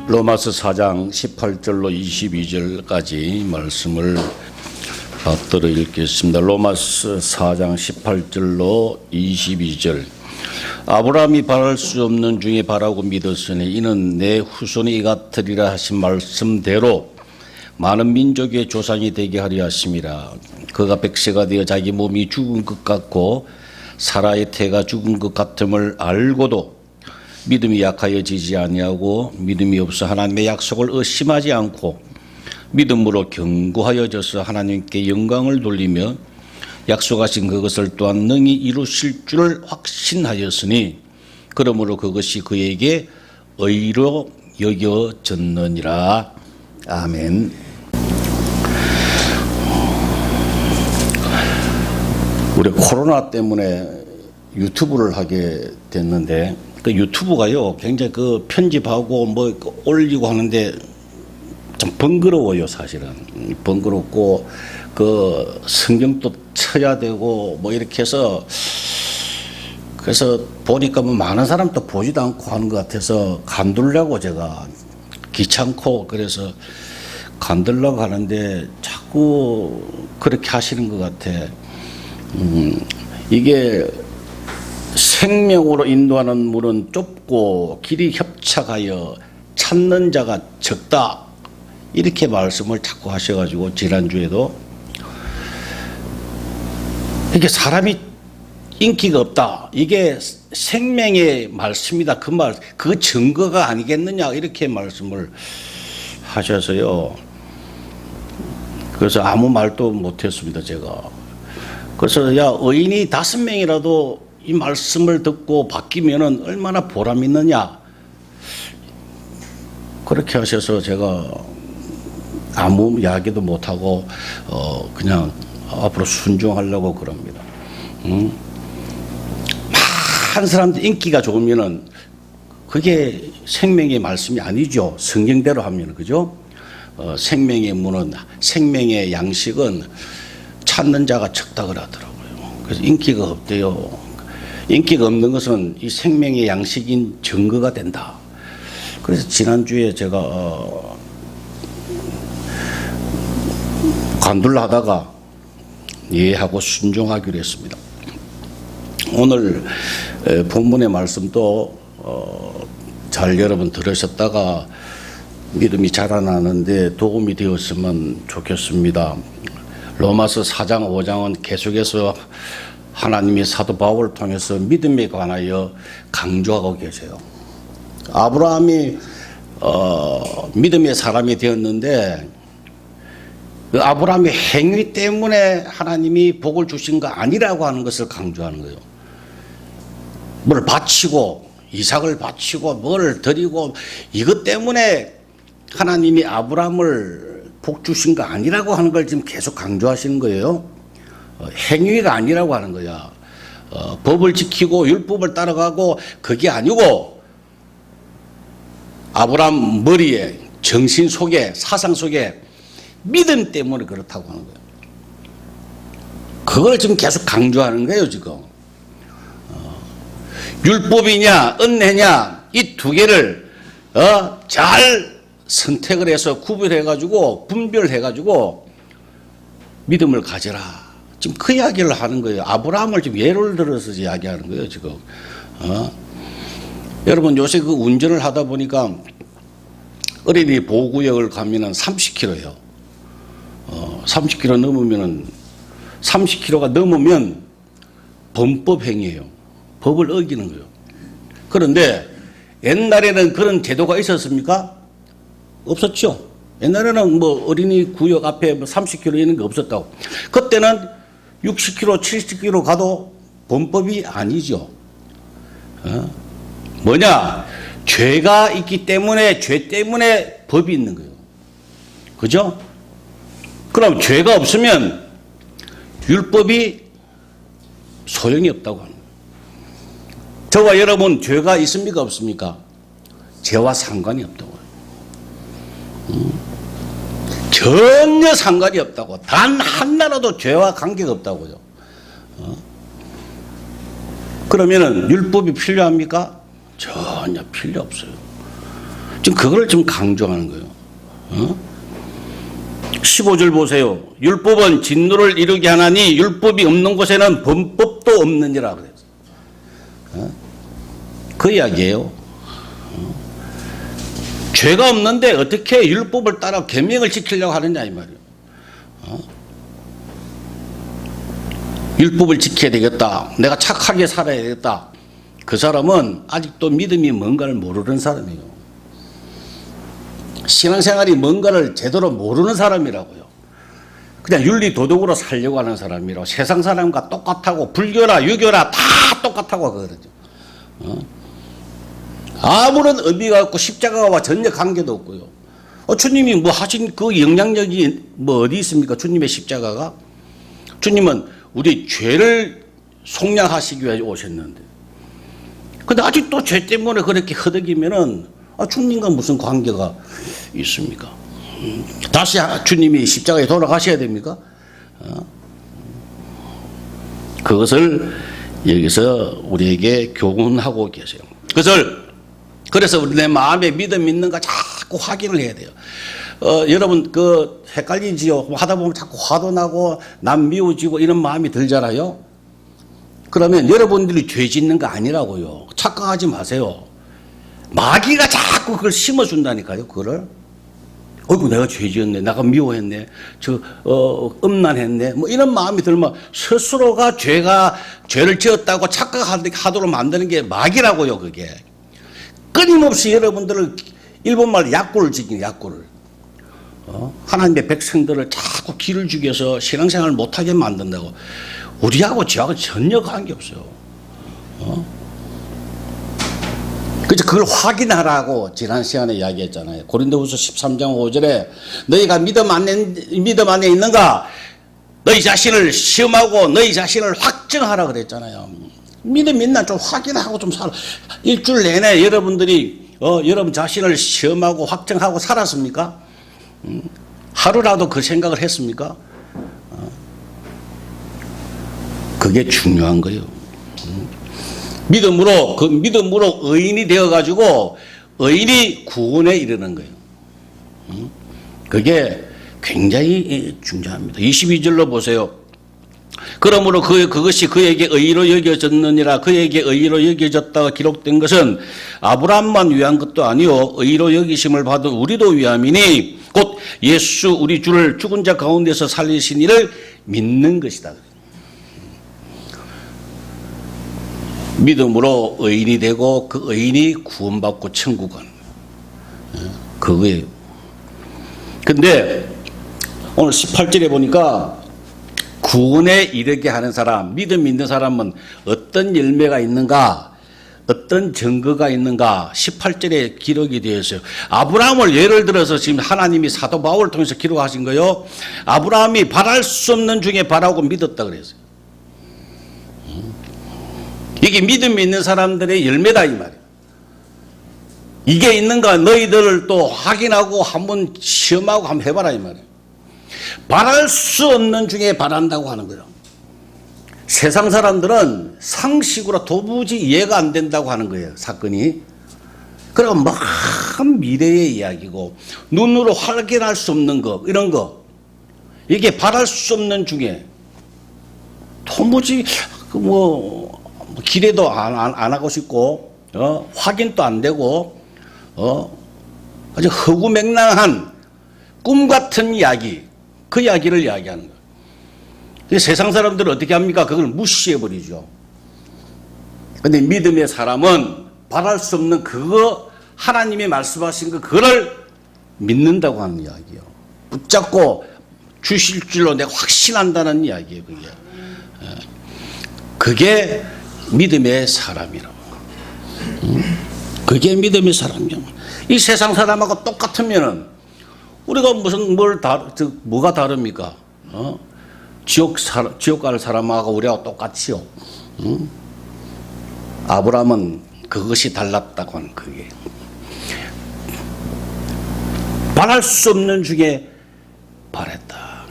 로마서 4장 18절로 22절까지 말씀을 받들어 읽겠습니다. 로마서 4장 18절로 22절. 아브라함이 바랄 수 없는 중에 바라고 믿었으니 이는 내 후손이 이같으리라 하신 말씀대로 많은 민족의 조상이 되게 하려 하심이라. 그가 백세가 되어 자기 몸이 죽은 것 같고 사라의 태가 죽은 것 같음을 알고도 믿음이 약하여지지 아니하고 믿음이 없어 하나님의 약속을 의심하지 않고 믿음으로 견고하여져서 하나님께 영광을 돌리며 약속하신 그것을 또한 능히 이루실 줄 확신하였으니 그러므로 그것이 그에게 의로 여겨졌느니라. 아멘. 우리 코로나 때문에 유튜브를 하게 됐는데 그 유튜브가요 굉장히 그 편집하고 뭐 올리고 하는데 좀 번거로워요. 사실은 번거롭고 그 성경도 쳐야 되고 뭐 이렇게 해서 그래서 보니까 뭐 많은 사람도 보지도 않고 하는 것 같아서 간두려고 제가 귀찮고 그래서 간두려고 하는데 자꾸 그렇게 하시는 것 같아. 이게 생명으로 인도하는 문은 좁고 길이 협착하여 찾는 자가 적다. 이렇게 말씀을 자꾸 하셔가지고 지난주에도 이게 사람이 인기가 없다. 이게 생명의 말씀이다. 그 증거가 아니겠느냐. 이렇게 말씀을 하셔서요. 그래서 아무 말도 못했습니다. 제가. 그래서 야 의인이 5명이라도 이 말씀을 듣고 바뀌면은 얼마나 보람 있느냐. 그렇게 하셔서 제가 아무 이야기도 못하고 그냥 앞으로 순종하려고 그럽니다. 많은 사람들 인기가 좋으면은 그게 생명의 말씀이 아니죠. 성경대로 하면 그죠? 생명의 문은 생명의 양식은 찾는 자가 적다 그러더라고요. 그래서 인기가 없대요. 인기가 없는 것은 이 생명의 양식인 증거가 된다. 그래서 지난주에 제가 간둘러 하다가 이해하고 순종하기로 했습니다. 오늘 본문의 말씀도 잘 여러분 들으셨다가 믿음이 자라나는데 도움이 되었으면 좋겠습니다. 로마서 4장 5장은 계속해서 하나님이 사도 바울을 통해서 믿음에 관하여 강조하고 계세요. 아브라함이 믿음의 사람이 되었는데 그 아브라함의 행위 때문에 하나님이 복을 주신 거 아니라고 하는 것을 강조하는 거예요. 뭘 바치고 이삭을 바치고 뭘 드리고 이것 때문에 하나님이 아브라함을 복 주신 거 아니라고 하는 걸 지금 계속 강조하시는 거예요. 행위가 아니라고 하는 거야. 법을 지키고 율법을 따라가고 그게 아니고 아브라함 머리에 정신 속에 사상 속에 믿음 때문에 그렇다고 하는 거예요. 그걸 지금 계속 강조하는 거예요. 지금 율법이냐 은혜냐 이 두 개를 잘 선택을 해서 구별해 가지고 분별해 가지고 믿음을 가져라. 지금 그 이야기를 하는 거예요. 아브라함을 지금 예를 들어서 이야기하는 거예요. 지금 여러분 요새 그 운전을 하다 보니까 어린이 보호구역을 가면은 30km예요. 30km 넘으면은 30km가 넘으면 범법 행위예요. 법을 어기는 거예요. 그런데 옛날에는 그런 제도가 있었습니까? 없었죠. 옛날에는 뭐 어린이 구역 앞에 30km 있는 게 없었다고. 그때는 60km, 70km 가도 범법이 아니죠. 뭐냐? 죄가 있기 때문에 죄 때문에 법이 있는 거예요. 그죠? 그럼 죄가 없으면 율법이 소용이 없다고 하는 거예요. 저와 여러분 죄가 있습니까? 없습니까? 죄와 상관이 없다고 해요. 전혀 상관이 없다고. 단 하나라도 죄와 관계가 없다고요. 그러면은 율법이 필요합니까? 전혀 필요 없어요. 지금 그걸 좀 강조하는 거예요. 15절 보세요. 율법은 진노를 이루게 하나니 율법이 없는 곳에는 범법도 없느니라 그랬어요. 그 이야기예요. 죄가 없는데 어떻게 율법을 따라 계명을 지키려고 하느냐 이 말이에요. 율법을 지켜야 되겠다. 내가 착하게 살아야 되겠다. 그 사람은 아직도 믿음이 뭔가를 모르는 사람이에요. 신앙생활이 뭔가를 제대로 모르는 사람이라고요. 그냥 윤리 도덕으로 살려고 하는 사람이라고. 세상 사람과 똑같다고, 불교나 유교나 다 똑같다고 그러죠. 아무런 의미가 없고 십자가와 전혀 관계도 없고요. 주님이 뭐 하신 그 영향력이 뭐 어디 있습니까? 주님의 십자가가. 주님은 우리 죄를 속량하시기 위해 오셨는데. 근데 아직도 죄 때문에 그렇게 허덕이면은 주님과 무슨 관계가 있습니까? 다시 주님이 십자가에 돌아가셔야 됩니까? 그것을 여기서 우리에게 교훈하고 계세요. 그래서 우리 내 마음에 믿음 있는가 자꾸 확인을 해야 돼요. 여러분 그 헷갈리지요. 하다 보면 자꾸 화도 나고 남 미워지고 이런 마음이 들잖아요. 그러면 여러분들이 죄 짓는 거 아니라고요. 착각하지 마세요. 마귀가 자꾸 그걸 심어준다니까요. 그거를. 어이구 내가 죄 지었네. 내가 미워했네. 음란했네. 뭐 이런 마음이 들면 스스로가 죄를 지었다고 착각하도록 만드는 게 마귀라고요. 그게. 끊임없이 여러분들을 일본말로 약골을 지키는 약골을. 하나님의 백성들을 자꾸 기를 죽여서 신앙생활을 못하게 만든다고. 우리하고 저하고 전혀 관계없어요. 그래서 그걸 확인하라고 지난 시간에 이야기했잖아요. 고린도후서 13장 5절에 너희가 믿음 안에 있는가? 너희 자신을 시험하고 너희 자신을 확증하라 그랬잖아요. 믿음 있나 좀 확인하고 좀 살아. 일주일 내내 여러분들이 여러분 자신을 시험하고 확증하고 살았습니까? 하루라도 그 생각을 했습니까? 그게 중요한 거예요. 믿음으로 의인이 되어가지고 의인이 구원에 이르는 거예요. 그게 굉장히 중요합니다. 22절로 보세요. 그러므로 그것이 그에게 의로 여겨졌느니라. 그에게 의로 여겨졌다가 기록된 것은 아브라함만 위한 것도 아니요 의로 여기심을 받은 우리도 위함이니 곧 예수 우리 주를 죽은 자 가운데서 살리신 이를 믿는 것이다. 믿음으로 의인이 되고 그 의인이 구원받고 천국 가는 거예요. 그거예요. 근데 오늘 18절에 보니까 구원에 이르게 하는 사람, 믿음 있는 사람은 어떤 열매가 있는가, 어떤 증거가 있는가 18절에 기록이 되어 있어요. 아브라함을 예를 들어서 지금 하나님이 사도 바울을 통해서 기록하신 거예요. 아브라함이 바랄 수 없는 중에 바라고 믿었다 그랬어요. 이게 믿음이 있는 사람들의 열매다 이 말이에요. 이게 있는가 너희들을 또 확인하고 한번 시험하고 한번 해봐라 이 말이에요. 바랄 수 없는 중에 바란다고 하는 거예요. 세상 사람들은 상식으로 도무지 이해가 안 된다고 하는 거예요. 사건이. 그리고 먼 미래의 이야기고 눈으로 확인할 수 없는 거 이런 거 이게 바랄 수 없는 중에 도무지 기대도 안 하고 싶고 확인도 안 되고 아주 허구맹랑한 꿈 같은 이야기 그 이야기를 이야기하는 거예요. 세상 사람들은 어떻게 합니까? 그걸 무시해 버리죠. 그런데 믿음의 사람은 바랄 수 없는 그거 하나님이 말씀하신 그거를 믿는다고 하는 이야기예요. 붙잡고 주실 줄로 내가 확신한다는 이야기예요. 그게 믿음의 사람이라고. 그게 믿음의 사람이야. 이 세상 사람하고 똑같으면은 우리가 뭐가 다릅니까? 지옥 갈 사람하고 우리하고 똑같이요. 아브라함은 그것이 달랐다고 하는 그게. 바랄 수 없는 중에 바랬다.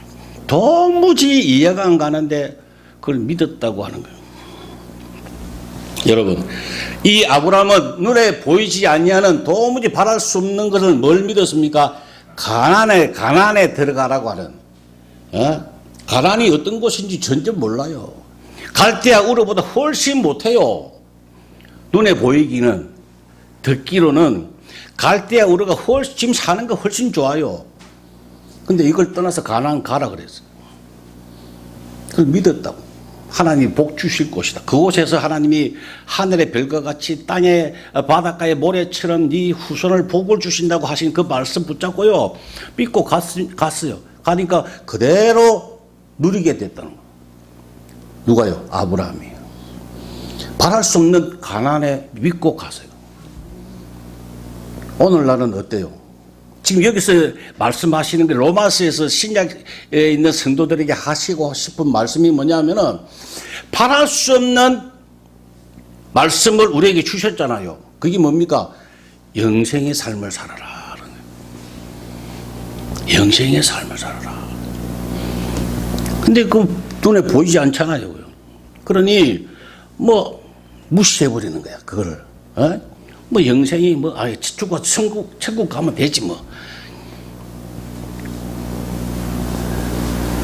도무지 이해가 안 가는데 그걸 믿었다고 하는 거예요. 여러분, 이 아브라함은 눈에 보이지 아니하는 도무지 바랄 수 없는 것을 뭘 믿었습니까? 가나안에 들어가라고 하는, 가나안이 어떤 곳인지 전혀 몰라요. 갈대아 우르보다 훨씬 못해요. 눈에 보이기는, 듣기로는 갈대아 우르가 훨씬 지금 사는 거 훨씬 좋아요. 근데 이걸 떠나서 가나안 가라 그랬어요. 그걸 믿었다고. 하나님이 복 주실 곳이다. 그곳에서 하나님이 하늘의 별과 같이 땅의 바닷가의 모래처럼 네 후손을 복을 주신다고 하신 그 말씀 붙잡고요. 믿고 갔어요. 가니까 그대로 누리게 됐다는 거예요. 누가요? 아브라함이에요. 바랄 수 없는 가나안에 믿고 가세요. 오늘날은 어때요? 지금 여기서 말씀하시는 게 로마서에서 신약에 있는 성도들에게 하시고 싶은 말씀이 뭐냐면은 바랄 수 없는 말씀을 우리에게 주셨잖아요. 그게 뭡니까? 영생의 삶을 살아라. 영생의 삶을 살아라. 근데 그 눈에 보이지 않잖아요. 그러니 뭐 무시해버리는 거야. 그거를. 뭐 영생이 뭐 죽어 천국 가면 되지 뭐.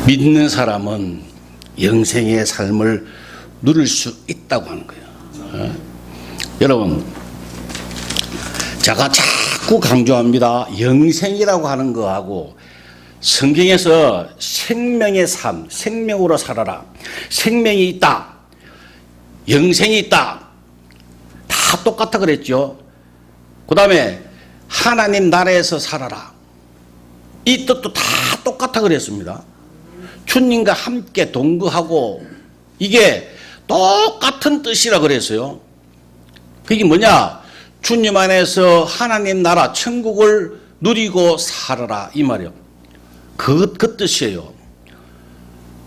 믿는 사람은 영생의 삶을 누릴 수 있다고 하는 거예요. 여러분, 제가 자꾸 강조합니다. 영생이라고 하는 거하고 성경에서 생명의 삶, 생명으로 살아라. 생명이 있다. 영생이 있다. 다 똑같아 그랬죠. 그 다음에 하나님 나라에서 살아라. 이 뜻도 다 똑같아 그랬습니다. 주님과 함께 동거하고 이게 똑같은 뜻이라 그랬어요. 그게 뭐냐? 주님 안에서 하나님 나라 천국을 누리고 살아라 이 말이에요. 그 뜻이에요.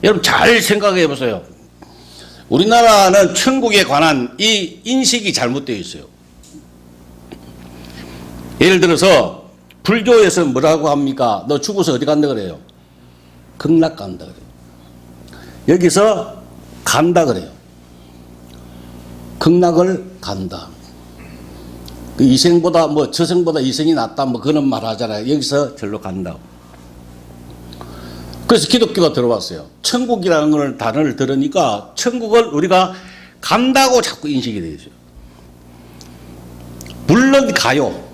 여러분 잘 생각해 보세요. 우리나라는 천국에 관한 이 인식이 잘못되어 있어요. 예를 들어서 불교에서 뭐라고 합니까? 너 죽어서 어디 간다 그래요? 극락 간다 그래요. 여기서 간다 그래요. 극락을 간다. 그 이생보다 뭐 저생보다 이생이 낫다 뭐 그런 말 하잖아요. 여기서 절로 간다. 그래서 기독교가 들어왔어요. 천국이라는 걸 단어를 들으니까 천국을 우리가 간다고 자꾸 인식이 되어 있어요. 물론 가요.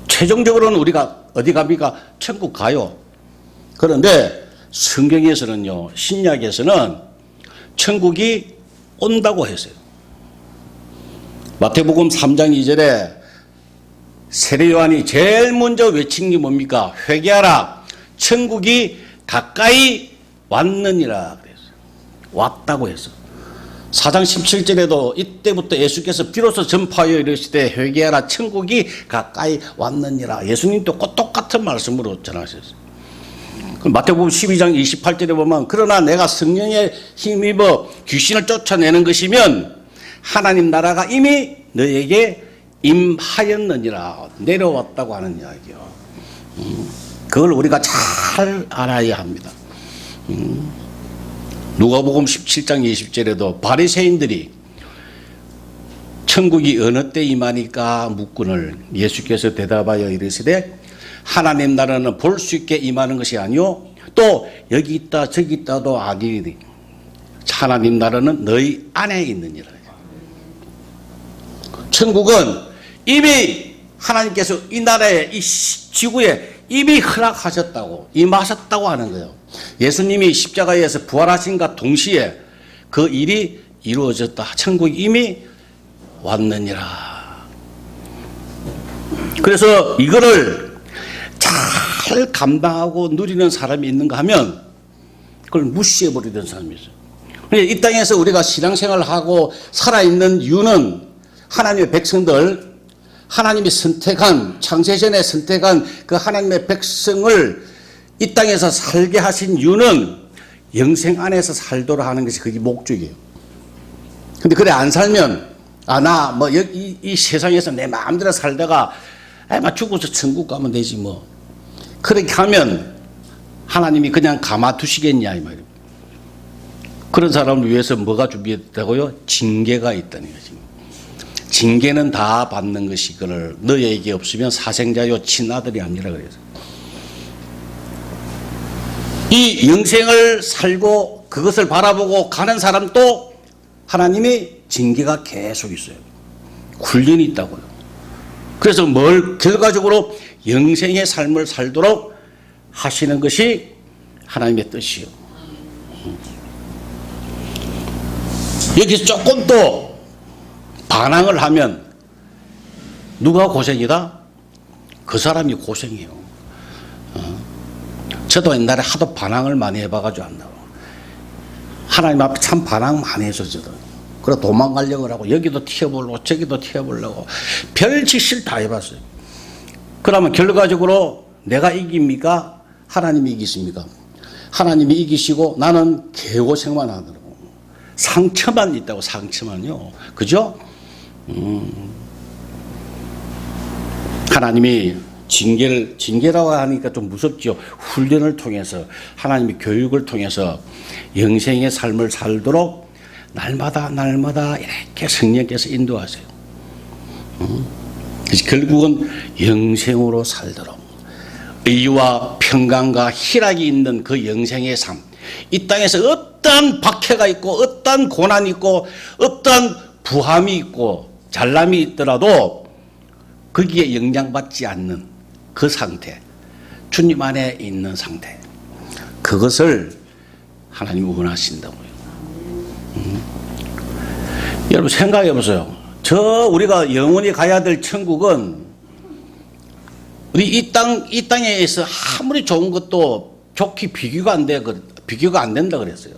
최종적으로는 우리가 어디 갑니까? 천국 가요. 그런데 성경에서는요, 신약에서는 천국이 온다고 했어요. 마태복음 3장 2절에 세례 요한이 제일 먼저 외친 게 뭡니까? 회개하라. 천국이 가까이 왔느니라 그랬어요. 왔다고 했어. 4장 17절에도 이때부터 예수께서 비로소 전파하여 이르시되 회개하라 천국이 가까이 왔느니라. 예수님도 똑같은 말씀으로 전하셨어요. 마태복음 12장 28절에 보면 그러나 내가 성령에 힘입어 귀신을 쫓아내는 것이면 하나님 나라가 이미 너에게 임하였느니라. 내려왔다고 하는 이야기요. 그걸 우리가 잘 알아야 합니다. 누가복음 17장 20절에도 바리새인들이 천국이 어느 때 임하니까 묻거늘 예수께서 대답하여 이르시되 하나님 나라는 볼 수 있게 임하는 것이 아니요 또 여기 있다 저기 있다도 아니니 하나님 나라는 너희 안에 있느니라. 천국은 이미 하나님께서 이 나라에 이 지구에 이미 허락하셨다고 임하셨다고 하는 거예요. 예수님이 십자가에서 부활하신과 동시에 그 일이 이루어졌다. 천국이 이미 왔느니라. 그래서 이거를 잘 감당하고 누리는 사람이 있는가 하면 그걸 무시해버리던 사람이 있어요. 이 땅에서 우리가 신앙생활을 하고 살아있는 이유는 하나님의 백성들, 하나님이 선택한, 창세전에 선택한 그 하나님의 백성을 이 땅에서 살게 하신 이유는 영생 안에서 살도록 하는 것이 그게 목적이에요. 근데 그래 안 살면 나 뭐 이 세상에서 내 마음대로 살다가 죽어서 천국 가면 되지 뭐. 그렇게 하면 하나님이 그냥 가만두시겠냐 이 말이에요. 그런 사람을 위해서 뭐가 준비됐다고요? 징계가 있다는 거지. 징계는 다 받는 것이거늘 너에게 없으면 사생자요 친아들이 아니라 그래서 이 영생을 살고 그것을 바라보고 가는 사람도 하나님이 징계가 계속 있어요. 훈련이 있다고요. 그래서 뭘 결과적으로 영생의 삶을 살도록 하시는 것이 하나님의 뜻이요. 여기서 조금 더 반항을 하면 누가 고생이다? 그 사람이 고생이에요. 저도 옛날에 하도 반항을 많이 해봐가지고 안다고. 하나님 앞에 참 반항 많이 해서 저도. 그래 도망가려고 하고 여기도 튀어보려고 저기도 튀어보려고 별짓을 다 해봤어요. 그러면 결과적으로 내가 이깁니까? 하나님이 이기십니까? 하나님이 이기시고 나는 개고생만 하더라고. 상처만 있다고 상처만요. 그죠? 하나님이 징계라고 하니까 좀 무섭죠. 훈련을 통해서 하나님의 교육을 통해서 영생의 삶을 살도록 날마다 이렇게 성령께서 인도하세요. 그래서 결국은 영생으로 살도록 의와 평강과 희락이 있는 그 영생의 삶, 이 땅에서 어떠한 박해가 있고 어떠한 고난이 있고 어떠한 부함이 있고 잘남이 있더라도 거기에 영향받지 않는 그 상태, 주님 안에 있는 상태, 그것을 하나님이 원하신다고요. 여러분 생각해 보세요. 우리가 영원히 가야 될 천국은 우리 이 땅에서 아무리 좋은 것도 좋게 비교가 안 된다 그랬어요.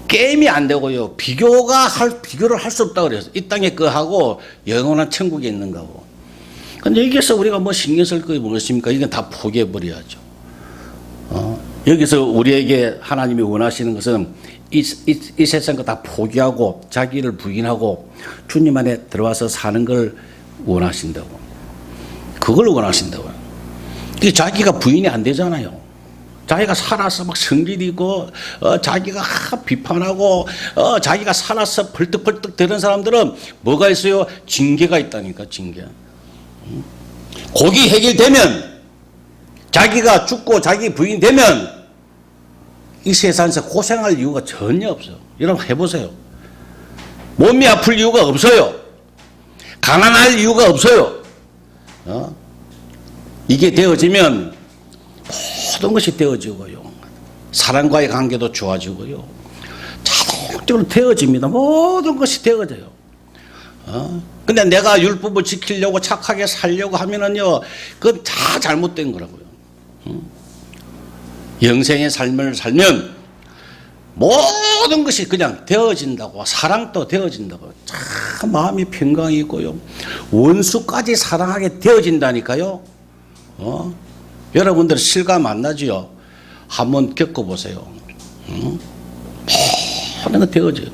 게임이 안 되고요. 비교를 할 수 없다 그랬어요. 이 땅에 거하고 영원한 천국에 있는 거하고. 근데 여기서 우리가 뭐 신경 쓸 거 무엇입니까? 이건 다 포기해 버려야죠. 여기서 우리에게 하나님이 원하시는 것은 이 세상 거 다 포기하고 자기를 부인하고 주님 안에 들어와서 사는 걸 원하신다고. 그걸 원하신다고요. 이게 자기가 부인이 안 되잖아요. 자기가 살아서 막 성질이 있고 자기가 비판하고 자기가 살아서 벌떡벌떡 되는 사람들은 뭐가 있어요? 징계가 있다니까. 징계. 거기 해결되면 자기가 죽고 자기 부인 되면 이 세상에서 고생할 이유가 전혀 없어요. 여러분 해보세요. 몸이 아플 이유가 없어요. 가난할 이유가 없어요. 이게 되어지면 모든 것이 되어지고요. 사람과의 관계도 좋아지고요. 자동적으로 되어집니다. 모든 것이 되어져요. 근데 내가 율법을 지키려고 착하게 살려고 하면은요, 그건 다 잘못된 거라고요. 영생의 삶을 살면 모든 것이 그냥 되어진다고, 사랑도 되어진다고, 참 마음이 평강이 있고요. 원수까지 사랑하게 되어진다니까요. 여러분들 실감 안 나지요? 한번 겪어보세요. 모든 거 되어져요.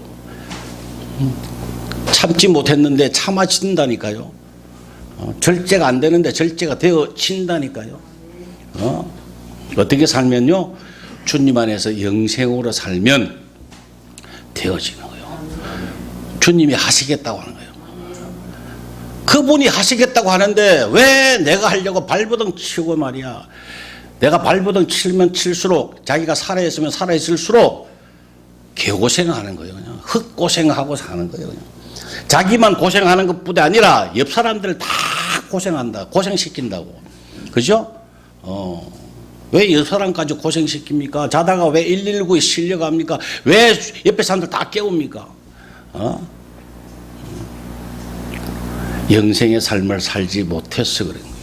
참지 못했는데 참아진다니까요. 절제가 안 되는데 절제가 되어진다니까요. 어떻게 살면요? 주님 안에서 영생으로 살면 되어지는 거예요. 주님이 하시겠다고 하는 거예요. 그분이 하시겠다고 하는데 왜 내가 하려고 발버둥 치고 말이야. 내가 발버둥 치면 칠수록 자기가 살아있으면 살아있을수록 개고생하는 거예요. 그냥 흑고생하고 사는 거예요. 그냥. 자기만 고생하는 것뿐이 아니라 옆 사람들 다 고생한다. 고생시킨다고. 그죠? 왜 옆 사람까지 고생시킵니까? 자다가 왜 119에 실려갑니까? 왜 옆에 사람들 다 깨웁니까? 영생의 삶을 살지 못해서 그런 거예요.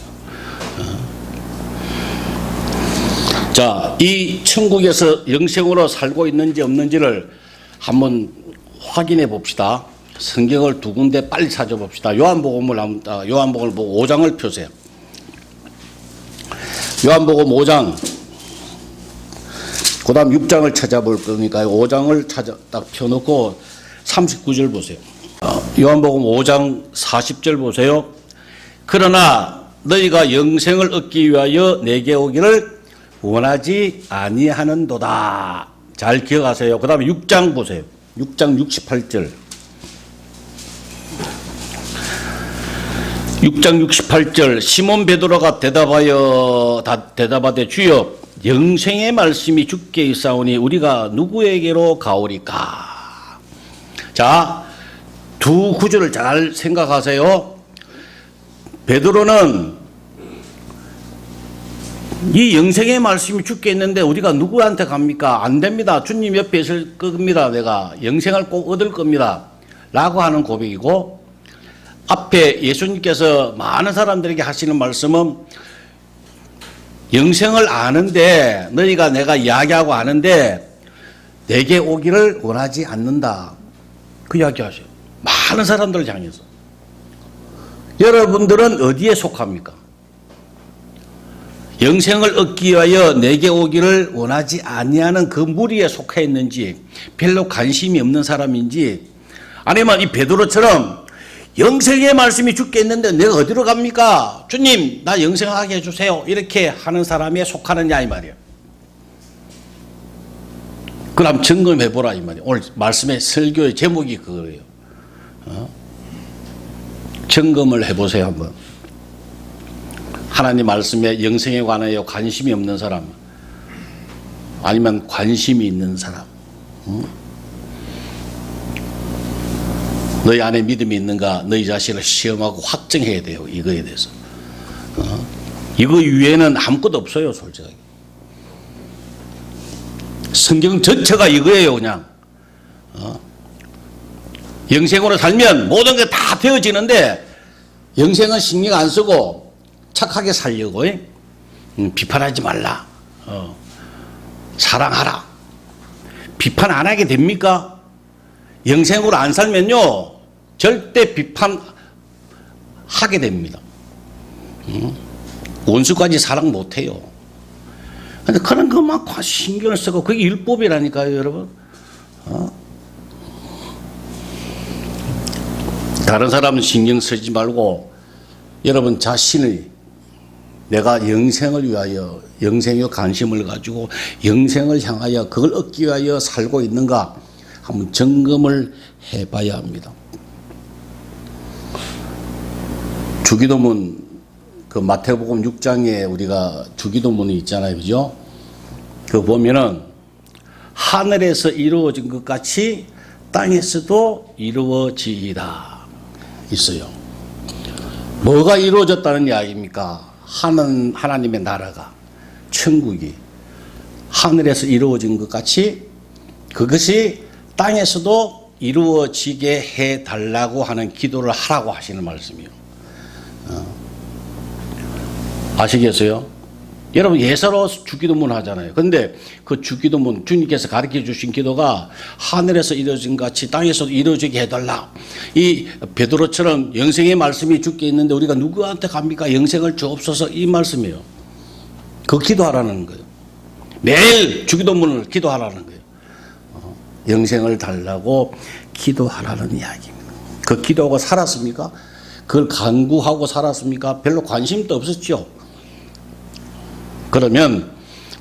자, 이 천국에서 영생으로 살고 있는지 없는지를 한번 확인해 봅시다. 성경을 두 군데 빨리 찾아봅시다. 요한복음을 보고 5장을 펴세요. 요한복음 5장, 그 다음 6장을 찾아볼 거니까 5장을 딱 펴놓고 39절 보세요. 요한복음 5장 40절 보세요. 그러나 너희가 영생을 얻기 위하여 내게 오기를 원하지 아니하는도다. 잘 기억하세요. 그 다음에 6장 보세요. 6장 68절. 6장 68절 시몬 베드로가 대답하되 주여 영생의 말씀이 주께 있사오니 우리가 누구에게로 가오리까. 자, 두 구절을 잘 생각하세요. 베드로는 이 영생의 말씀이 주께 있는데 우리가 누구한테 갑니까? 안 됩니다. 주님 옆에 있을 겁니다. 내가 영생을 꼭 얻을 겁니다. 라고 하는 고백이고, 앞에 예수님께서 많은 사람들에게 하시는 말씀은 영생을 아는데, 너희가 내가 이야기하고 아는데 내게 오기를 원하지 않는다. 그 이야기 하세요. 많은 사람들을 향해서. 여러분들은 어디에 속합니까? 영생을 얻기 위하여 내게 오기를 원하지 아니하는 그 무리에 속해 있는지, 별로 관심이 없는 사람인지, 아니면 이 베드로처럼 영생의 말씀이 주께 있는데 내가 어디로 갑니까? 주님, 나 영생하게 해주세요. 이렇게 하는 사람에 속하느냐 이 말이에요. 그럼 점검해보라 이 말이에요. 오늘 말씀의 설교의 제목이 그거예요. 점검을 해보세요 한번. 하나님 말씀에 영생에 관하여 관심이 없는 사람, 아니면 관심이 있는 사람. 너희 안에 믿음이 있는가? 너희 자신을 시험하고 확정해야 돼요. 이거에 대해서. 이거 위에는 아무것도 없어요. 솔직하게. 성경 전체가 이거예요. 그냥. 영생으로 살면 모든 게 다 되어지는데, 영생은 신경 안 쓰고 착하게 살려고 비판하지 말라. 사랑하라. 비판 안 하게 됩니까? 영생으로 안 살면요 절대 비판하게 됩니다. 원수까지 사랑 못해요. 근데 그런 것만 신경을 쓰고 그게 율법이라니까요, 여러분. 다른 사람은 신경 쓰지 말고 여러분 자신의, 내가 영생을 위하여, 영생에 관심을 가지고 영생을 향하여 그걸 얻기 위하여 살고 있는가 한번 점검을 해봐야 합니다. 주기도문, 그 마태복음 6장에 우리가 주기도문이 있잖아요, 그죠? 그 보면은 하늘에서 이루어진 것 같이 땅에서도 이루어지이다 있어요. 뭐가 이루어졌다는 이야기입니까? 하나님의 나라가, 천국이 하늘에서 이루어진 것 같이 그것이 땅에서도 이루어지게 해달라고 하는 기도를 하라고 하시는 말씀이에요. 아시겠어요? 여러분 예사로 주기도문 하잖아요. 그런데 그 주기도문, 주님께서 가르쳐 주신 기도가 하늘에서 이루어진 것 같이 땅에서도 이루어지게 해달라. 이 베드로처럼 영생의 말씀이 주께 있는데 우리가 누구한테 갑니까? 영생을 주옵소서, 이 말씀이에요. 그 기도하라는 거예요. 매일 주기도문을 기도하라는 거예요. 영생을 달라고 기도하라는 이야기입니다. 그 기도하고 살았습니까? 그걸 간구하고 살았습니까? 별로 관심도 없었죠. 그러면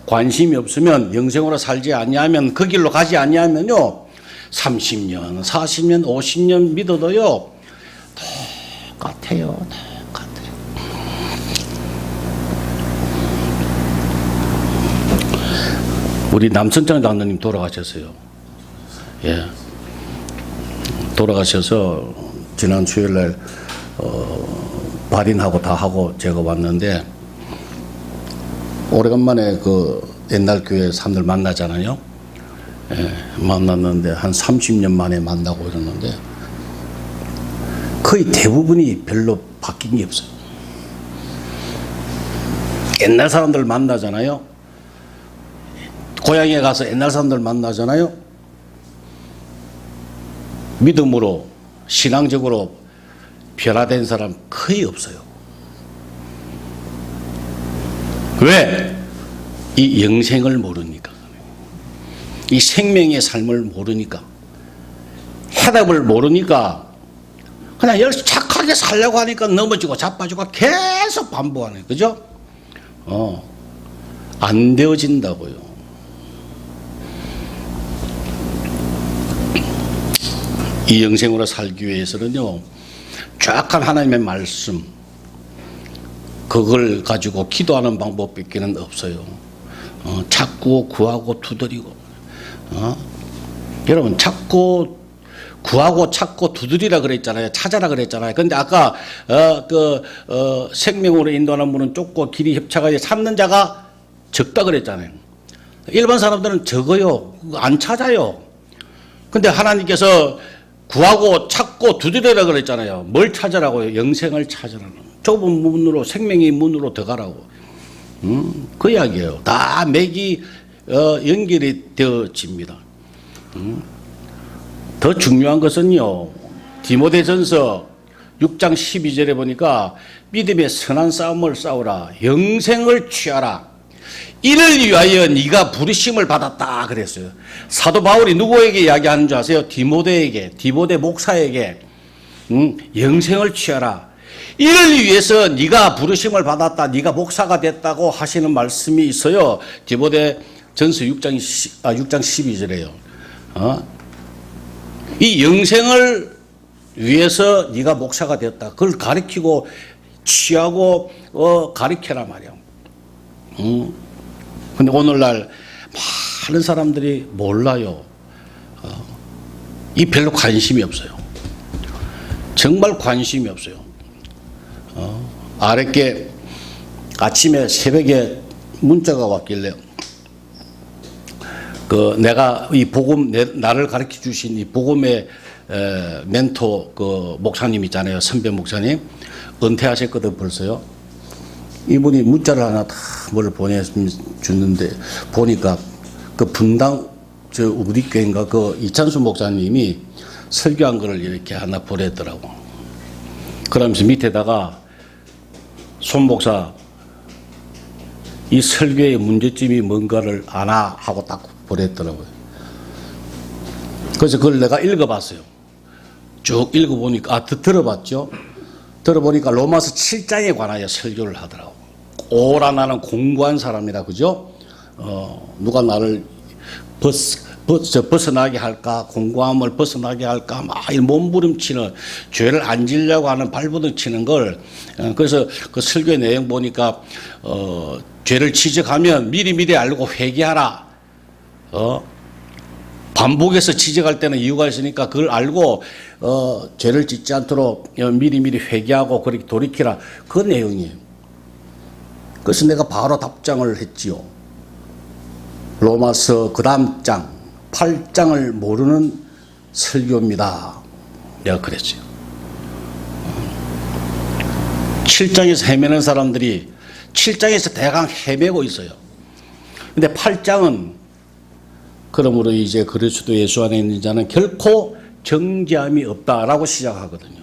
관심이 없으면, 영생으로 살지 아니하면, 그 길로 가지 아니하면요 30년, 40년, 50년 믿어도요 똑같아요. 우리 남선장 장로님 돌아가셨어요. 예. 돌아가셔서 지난 수요일날 발인하고 다 하고 제가 왔는데, 오래간만에 그 옛날 교회 사람들 만나잖아요. 예, 만났는데 한 30년 만에 만나고 이러는데 거의 대부분이 별로 바뀐 게 없어요. 옛날 사람들 만나잖아요. 고향에 가서 옛날 사람들 만나잖아요. 믿음으로, 신앙적으로 변화된 사람 거의 없어요. 왜? 이 영생을 모르니까. 이 생명의 삶을 모르니까. 해답을 모르니까 그냥 열심히 착하게 살려고 하니까 넘어지고 자빠지고 계속 반복하는 거예요. 그죠? 안 되어진다고요. 이 영생으로 살기 위해서는요, 정확한 하나님의 말씀, 그걸 가지고 기도하는 방법밖에는 없어요. 찾고 구하고 두드리고. 여러분 찾고 구하고 찾고 두드리라 그랬잖아요. 찾아라 그랬잖아요. 근데 아까 생명으로 인도하는 분은 좁고 길이 협착하여 찾는 자가 적다 그랬잖아요. 일반 사람들은 적어요. 안 찾아요. 근데 하나님께서 구하고 찾고 두드리라 그랬잖아요. 뭘 찾으라고요? 영생을 찾으라는. 좁은 문으로 생명의 문으로 들어가라고. 그 이야기예요. 다 맥이 연결이 되어집니다. 더 중요한 것은요. 디모데전서 6장 12절에 보니까 믿음의 선한 싸움을 싸우라. 영생을 취하라. 이를 위하여 네가 부르심을 받았다 그랬어요. 사도 바울이 누구에게 이야기하는 줄 아세요? 디모데 목사에게 영생을 취하라. 이를 위해서 네가 부르심을 받았다. 네가 목사가 됐다고 하시는 말씀이 있어요. 디모데전서 6장 12절에요. 이 영생을 위해서 네가 목사가 되었다. 그걸 가르치고 취하고 가르쳐라 말이야. 근데 오늘날 많은 사람들이 몰라요. 이 별로 관심이 없어요. 정말 관심이 없어요. 아랫게 아침에 새벽에 문자가 왔길래 내가 이 복음 나를 가르쳐 주신 이 복음의 멘토 목사님 있잖아요. 선배 목사님 은퇴하셨거든 벌써요. 이분이 문자를 하나 다 뭘 보내주는데 보니까 분당 우리 교회인가 이찬수 목사님이 설교한 거를 이렇게 하나 보냈더라고. 그러면서 밑에다가 손 목사 이 설교의 문제점이 뭔가를 아나 하고 딱 보냈더라고요. 그래서 그걸 내가 읽어봤어요. 쭉 읽어보니까 들어봤죠. 들어보니까 로마서 7장에 관하여 설교를 하더라고. 오라 나는 공고한 사람이라 그죠? 누가 나를 벗어나게 할까? 공고함을 벗어나게 할까? 막 몸부림치는 죄를 안 지려고 하는 발버둥치는 걸 그래서 그 설교의 내용 보니까 죄를 지적하면 미리미리 알고 회개하라. 반복해서 지적할 때는 이유가 있으니까 그걸 알고 죄를 짓지 않도록 미리미리 회개하고 그렇게 돌이키라. 그 내용이에요. 그래서 내가 바로 답장을 했지요. 로마서 그 다음 장 8장을 모르는 설교입니다. 내가 그랬어요. 7장에서 헤매는 사람들이 7장에서 대강 헤매고 있어요. 근데 8장은 그러므로 이제 그리스도 예수 안에 있는 자는 결코 정죄함이 없다라고 시작하거든요.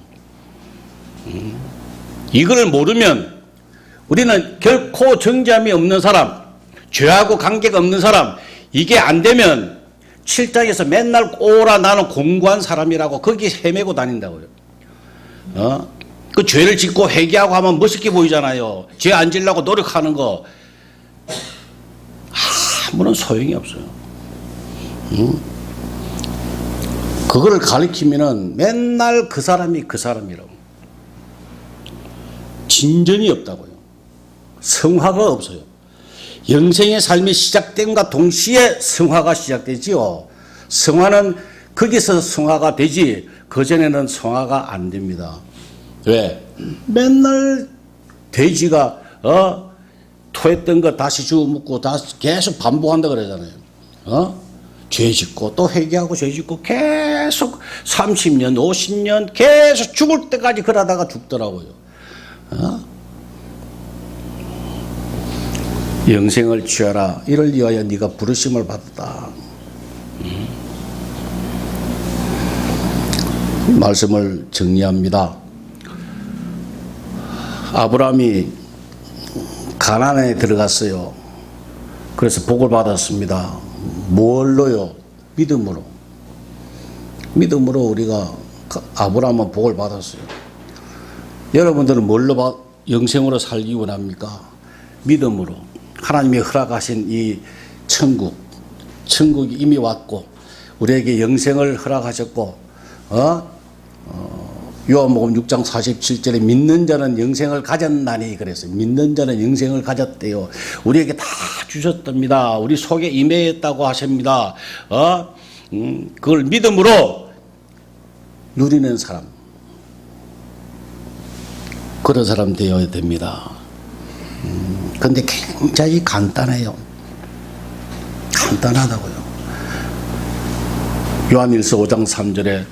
이걸 모르면 우리는 결코 정죄함이 없는 사람, 죄하고 관계가 없는 사람, 이게 안 되면 7장에서 맨날 오라 나는 공고한 사람이라고 거기 헤매고 다닌다고요. 그 죄를 짓고 회개하고 하면 멋있게 보이잖아요. 죄 안 지려고 노력하는 거 아무런 소용이 없어요. 그거를 가리키면은 맨날 그 사람이라고. 진전이 없다고요. 성화가 없어요. 영생의 삶이 시작됨과 동시에 성화가 시작되지요. 성화는 거기서 성화가 되지 그전에는 성화가 안 됩니다. 왜? 맨날 돼지가 토했던 거 다시 주워 묻고 다시 계속 반복한다 그러잖아요. 죄 짓고 또 회개하고 죄 짓고 계속 30년 50년 계속 죽을 때까지 그러다가 죽더라고요. 영생을 취하라. 이를 위하여 네가 부르심을 받았다. 말씀을 정리합니다. 아브라함이 가나안에 들어갔어요. 그래서 복을 받았습니다. 뭘로요? 믿음으로. 믿음으로 우리가 아브라함은 복을 받았어요. 여러분들은 뭘로 영생으로 살기 원합니까? 믿음으로. 하나님이 허락하신 이 천국이 이미 왔고 우리에게 영생을 허락하셨고 요한복음 6장 47절에 믿는 자는 영생을 가졌나니 그랬어요. 믿는 자는 영생을 가졌대요. 우리에게 다 주셨답니다. 우리 속에 임했다고 하십니다. 그걸 믿음으로 누리는 사람, 그런 사람 되어야 됩니다. 그런데 굉장히 간단해요. 간단하다고요. 요한일서 5장 3절에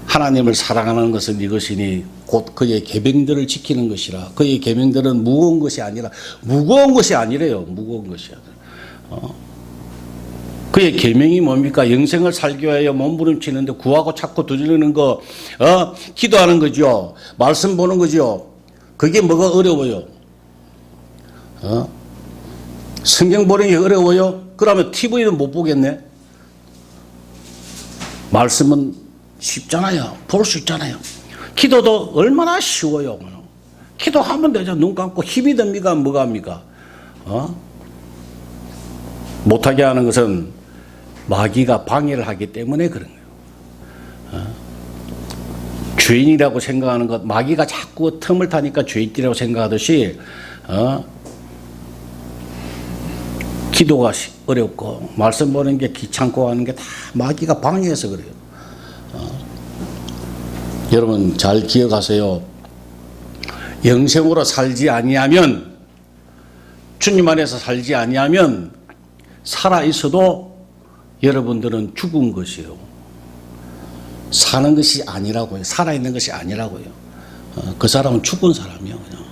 하나님을 사랑하는 것은 이것이니 곧 그의 계명들을 지키는 것이라. 그의 계명들은 무거운 것이 아니라, 무거운 것이 아니래요. 무거운 것이 아니라. 그의 계명이 뭡니까? 영생을 살기 위하여 몸부림치는데 구하고 찾고 두드리는 거, 기도하는 거죠. 말씀 보는 거죠. 그게 뭐가 어려워요? 성경 보는 게 어려워요? 그러면 TV는 못 보겠네? 말씀은 쉽잖아요. 볼 수 있잖아요. 기도도 얼마나 쉬워요. 기도하면 되죠. 눈 감고 힘이 듭니까? 뭐가 합니까? 못하게 하는 것은 마귀가 방해를 하기 때문에 그런 거예요. 죄인이라고 생각하는 것, 마귀가 자꾸 틈을 타니까 죄인이라고 생각하듯이 기도가 어렵고 말씀 보는 게 귀찮고 하는 게 다 마귀가 방해해서 그래요. 여러분 잘 기억하세요. 영생으로 살지 아니하면, 주님 안에서 살지 아니하면 살아 있어도 여러분들은 죽은 것이에요. 사는 것이 아니라고요. 살아 있는 것이 아니라고요. 그 사람은 죽은 사람이에요. 그냥.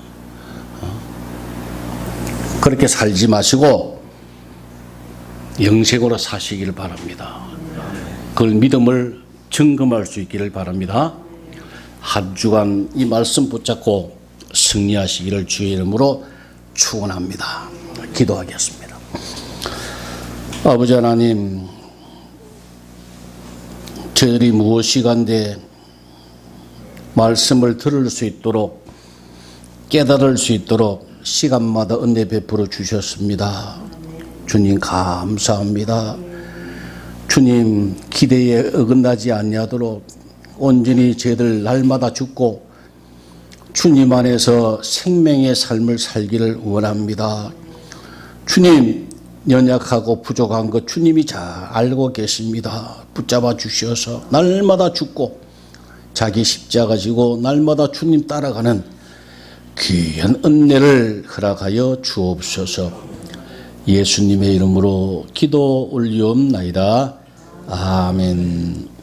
그렇게 살지 마시고 영생으로 사시기를 바랍니다. 그걸 믿음을 증거할 수 있기를 바랍니다. 한 주간 이 말씀 붙잡고 승리하시기를 주의 이름으로 축원합니다. 기도하겠습니다. 아버지 하나님, 저희들이 무엇이간데 말씀을 들을 수 있도록, 깨달을 수 있도록 시간마다 은혜 베풀어 주셨습니다. 주님 감사합니다. 주님 기대에 어긋나지 아니하도록 온전히 저희들 날마다 죽고 주님 안에서 생명의 삶을 살기를 원합니다. 주님 연약하고 부족한 것 주님이 잘 알고 계십니다. 붙잡아 주셔서 날마다 죽고 자기 십자가 지고 날마다 주님 따라가는 귀한 은혜를 허락하여 주옵소서. 예수님의 이름으로 기도 올리옵나이다. 아멘.